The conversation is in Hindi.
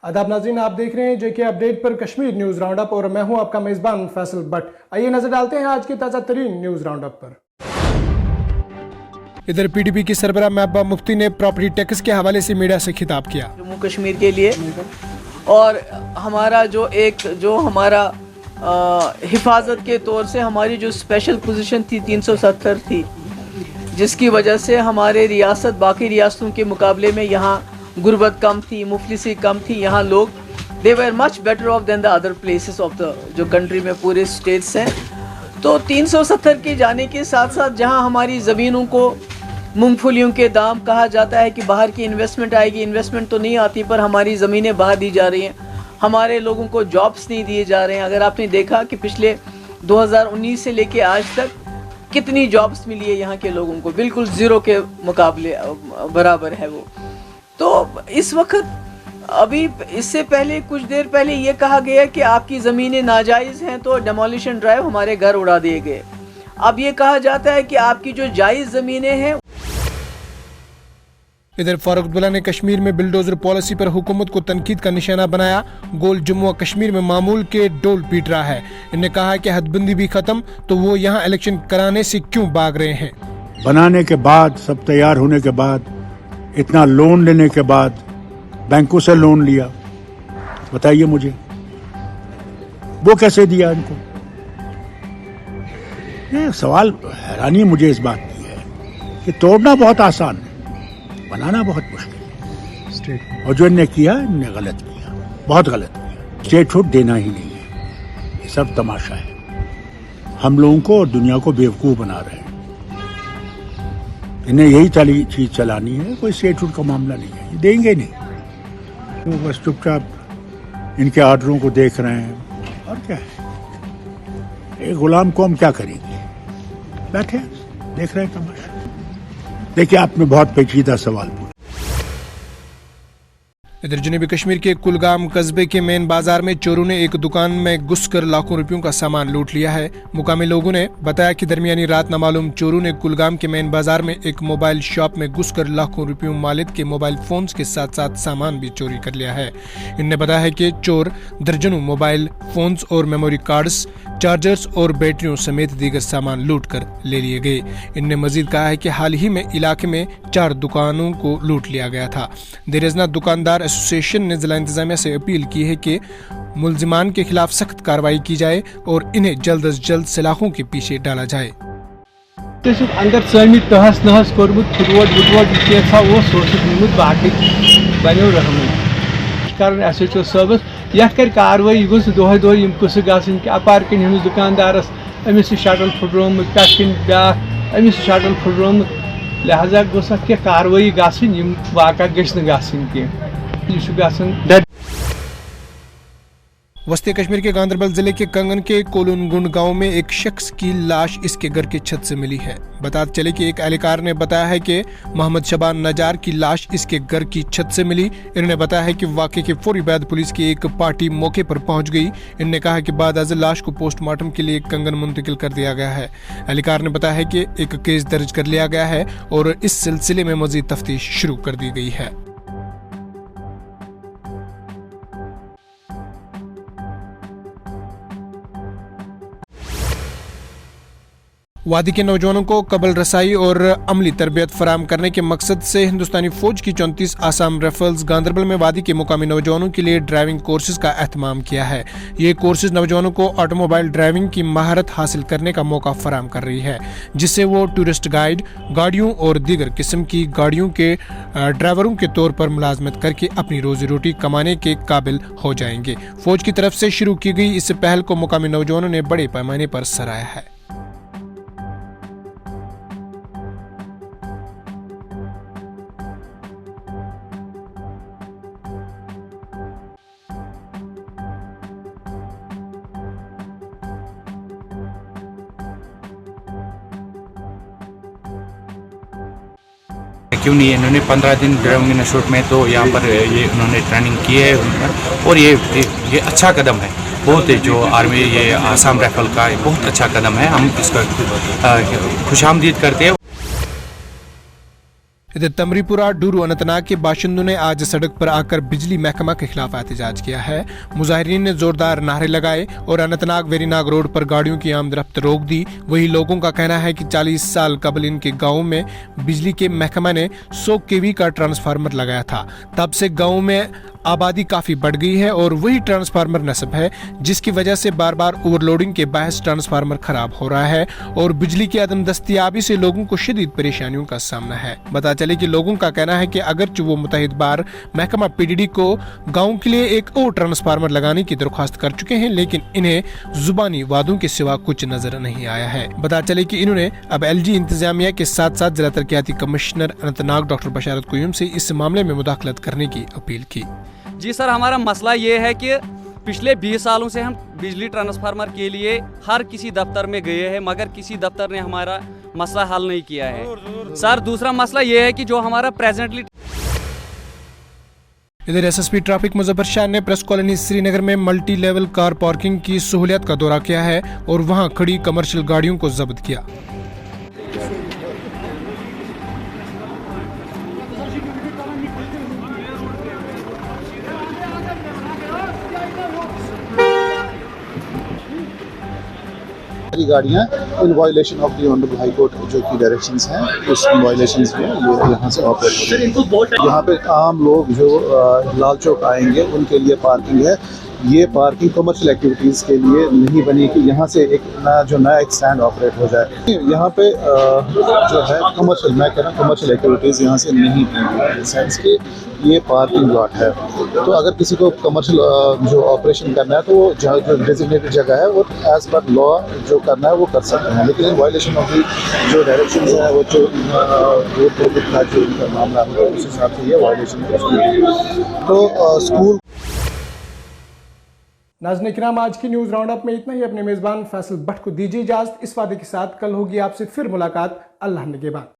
आदाब नाज़रीन, आप देख रहे हैं जेके अपडेट पर कश्मीर न्यूज राउंड अप और मैं हूं आपका मेजबान फैसल भट्ट। आइए नजर डालते हैं आज के ताज़ा तरीन न्यूज राउंड अप पर। इधर पीडीपी की सरबराह महबूबा मुफ्ती ने प्रॉपर्टी टैक्स के हवाले से मीडिया से खिताब किया। जम्मू कश्मीर के लिए और हमारा जो हमारा हिफाजत के तौर से हमारी जो स्पेशल पोजीशन थी 370 थी, जिसकी वजह से हमारे रियासत बाकी रियासतों के मुकाबले में यहाँ गुर्बत कम थी, मुफलिसी कम थी। यहाँ लोग they were much better off than the other places of the जो कंट्री में पूरे स्टेट्स हैं। तो 370 के जाने के साथ साथ जहाँ हमारी ज़मीनों को मूंगफलियों के दाम कहा जाता है कि बाहर की इन्वेस्टमेंट आएगी, इन्वेस्टमेंट तो नहीं आती, पर हमारी ज़मीनें बाहर दी जा रही हैं, हमारे लोगों को जॉब्स नहीं दिए जा रहे हैं। अगर आपने देखा कि पिछले 2019 से लेके आज तक कितनी जॉब्स मिली है यहाँ के लोगों को, बिल्कुल ज़ीरो के मुकाबले बराबर है वो। तो इस वक्त अभी इससे पहले कुछ देर पहले ये कहा गया कि आपकी ज़मीनें नाजायज़ हैं तो डेमोलिशन ड्राइव हमारे घर उड़ा दिए गए। अब ये कहा जाता है कि आपकी जो जायज़ ज़मीनें हैं। इधर फारूक अब्दुल्ला ने कश्मीर में बिल्डोजर पॉलिसी पर हुकूमत को तनकीद का निशाना बनाया। गोल जम्मू व कश्मीर में मामूल के डोल पीट रहा है। इन्होंने कहा कि हदबंदी भी खत्म तो वो यहाँ इलेक्शन कराने से क्यों भाग रहे हैं। बनाने के बाद, सब तैयार होने के बाद, इतना लोन लेने के बाद, बैंकों से लोन लिया, बताइए मुझे वो कैसे दिया इनको? ये सवाल हैरानी मुझे इस बात की है कि तोड़ना बहुत आसान है, बनाना बहुत मुश्किल है। और जो इन्होंने किया, इन्होंने गलत किया, बहुत गलत किया। स्टेटहुड देना ही नहीं है, ये सब तमाशा है। हम लोगों को और दुनिया को बेवकूफ बना रहे हैं। इन्हें यही चीज चलानी है, कोई स्टेटहुड का मामला नहीं है, ये देंगे नहीं। वो बस चुपचाप इनके ऑर्डरों को देख रहे हैं और क्या है। एक गुलाम कौम क्या करेगी? बैठे देख रहे हैं तमाशा। देखिए, आपने बहुत पेचीदा सवाल पूछा। इधर जनूबी कश्मीर के कुलगाम कस्बे के मेन बाजार में चोरों ने एक दुकान में घुसकर लाखों रुपयों का सामान लूट लिया है। मुकामी लोगों ने बताया कि दरमियानी रात नामालूम चोरों ने कुलगाम के मेन बाजार में एक मोबाइल शॉप में घुसकर लाखों रुपयों मालिक के मोबाइल फोन्स के साथ साथ सामान भी चोरी कर लिया है। इन्होंने बताया है कि चोर दर्जनों मोबाइल फोन्स और मेमोरी कार्ड्स, चार्जर्स और बैटरियों समेत दीगर सामान लूट कर ले लिए गए। इन्होंने मजीद कहा है कि हाल ही में इलाके में 4 दुकानों को लूट लिया गया था। देरजना दुकानदार एसोसिएशन ने जिला इंतजामिया से अपील की है कि मुल्जिमान के खिलाफ सख्त कार्रवाई की जाए और इन्हें जल्द अज जल्द सलाखों के पीछे डाला जाए। अंदर समी तहस नहस कोर्मुत फुटवोट वुटवोट कैसा वो सोचमुत बाकी बनो रहमुत कर एसएचओ साहब यथ कर कार्रवाई गोस दोहे दोहे यम कुस गसन कि अपार कन हमिस दुकानदारस अमिस शटल फुटरोमुत पेट कन ब्या अमिस शटल फुटरोमुत, लिहाजा गोस क्या कार्रवाई गसन यम वाक़ा गछ न गसन के वस्ती कश्मीर के गांधरबल जिले के कंगन के कोलुनगुंड गांव में एक शख्स की लाश इसके घर की छत से मिली है। बताते चले कि एक एहलकार ने बताया है कि मोहम्मद शबान नजार की लाश इसके घर की छत से मिली। इन्होंने बताया है कि वाक़े के फौरी बाद पुलिस की एक पार्टी मौके पर पहुंच गई। इन्होंने कहा कि बाद अज़ लाश को पोस्टमार्टम के लिए कंगन मुंतकिल कर दिया गया है। एहलकार ने बताया है कि एक केस दर्ज कर लिया गया है और इस सिलसिले में मज़ीद तफ्तीश शुरू कर दी गई है। वादी के नौजवानों को कबल रसाई और अमली तरबियत फराम करने के मकसद से हिंदुस्तानी फौज की 34 आसाम राइफल्स गांधरबल में वादी के मुकामी नौजवानों के लिए ड्राइविंग कोर्सेज का एहतमाम किया है। ये कोर्सेज नौजवानों को ऑटोमोबाइल ड्राइविंग की महारत हासिल करने का मौका फराम कर रही है, जिससे वो टूरिस्ट गाइड, गाड़ियों और दीगर किस्म की गाड़ियों के ड्राइवरों के तौर पर मुलाजमत करके अपनी रोजी रोटी कमाने के काबिल हो जाएंगे। फौज की तरफ से शुरू की गई इस पहल को मुकामी नौजवानों ने बड़े पैमाने पर सराहा है। क्यों नहीं, इन्होंने 15 दिन ड्राइविंग इंस्टीट्यूट में तो यहाँ पर ये उन्होंने ट्रेनिंग की है और ये अच्छा कदम है बहुत है जो आर्मी ये आसाम राइफल का बहुत अच्छा कदम है। हम इसका खुशामदीद करते हैं। इधर तमरीपुरा डूरू अनंतनाग के बाशिंदों ने आज सड़क पर आकर बिजली महकमा के खिलाफ एहतजाज किया है। मुजाहिरीन ने जोरदार नारे लगाए और अनंतनाग वेरीनाग रोड पर गाड़ियों की आमदरफ्त रोक दी। वही लोगों का कहना है कि 40 साल कबल इनके गाँव में बिजली के महकमा ने 100 kV का ट्रांसफार्मर लगाया था। तब से गाँव में आबादी काफी बढ़ गई है और वही ट्रांसफार्मर नस्ब है, जिसकी वजह से बार बार ओवरलोडिंग के बायस ट्रांसफार्मर खराब हो रहा है और बिजली की अदम दस्तयाबी से लोगों को शदीद परेशानियों का सामना है। बता चले कि लोगों का कहना है कि अगरचे वो मुतहिद बार महकमा पीडीडी को गाँव के लिए एक और ट्रांसफार्मर लगाने की दरख्वास्त कर चुके हैं, लेकिन इन्हें जुबानी वादों के सिवा कुछ नजर नहीं आया है। बता चले कि इन्होंने अब LG इंतजामिया के साथ साथ जिला तरक्याती कमिश्नर अनंतनाग डॉक्टर बशारत कुयूम से इस मामले में मुदाखलत करने की अपील की। जी सर, हमारा मसला ये है कि पिछले 20 सालों से हम बिजली ट्रांसफार्मर के लिए हर किसी दफ्तर में गए हैं, मगर किसी दफ्तर ने हमारा मसला हल नहीं किया है। सर, दूसरा मसला ये है कि जो हमारा प्रेजेंटली इधर SSP ट्रैफिक मुजफ्फर शाह ने प्रेस कॉलोनी श्रीनगर में मल्टी लेवल कार पार्किंग की सहूलियत का दौरा किया है और वहां खड़ी कमर्शियल गाड़ियों को जब्त किया। गाड़ियाँ in violation of the honourable high court जो की डायरेक्शंस हैं, उस वायलेशंस में ये यहाँ से ऑपरेट होंगे। यहाँ पे आम लोग जो लाल चौक आएंगे उनके लिए पार्किंग है। ये पार्किंग कमर्शियल एक्टिविटीज़ के लिए नहीं बनी कि यहाँ से एक नया एक स्टैंड ऑपरेट हो जाए। यहाँ पे जो है कमर्शियल, मैं कह रहा हूँ कमर्शियल एक्टिविटीज़ यहाँ से नहीं बनी इन सेंस कि ये पार्किंग लॉट है। तो अगर किसी को कमर्शियल जो ऑपरेशन करना है तो वो जो डेजिग्नेटेड जगह है वो एज पर लॉ जो करना है वो कर सकते हैं, लेकिन वायलेशन ऑफ दी जो डायरेक्शन है वो जो का जो उनका मामला होगा उस हिसाब से ये वायलेशन है। तो स्कूल नाज़रीन किराम, आज की न्यूज़ राउंड अप में इतना ही। अपने मेज़बान फैसल भट्ट को दीजिए इजाज़त इस वादे के साथ, कल होगी आपसे फिर मुलाकात। अल्लाह निगहबान।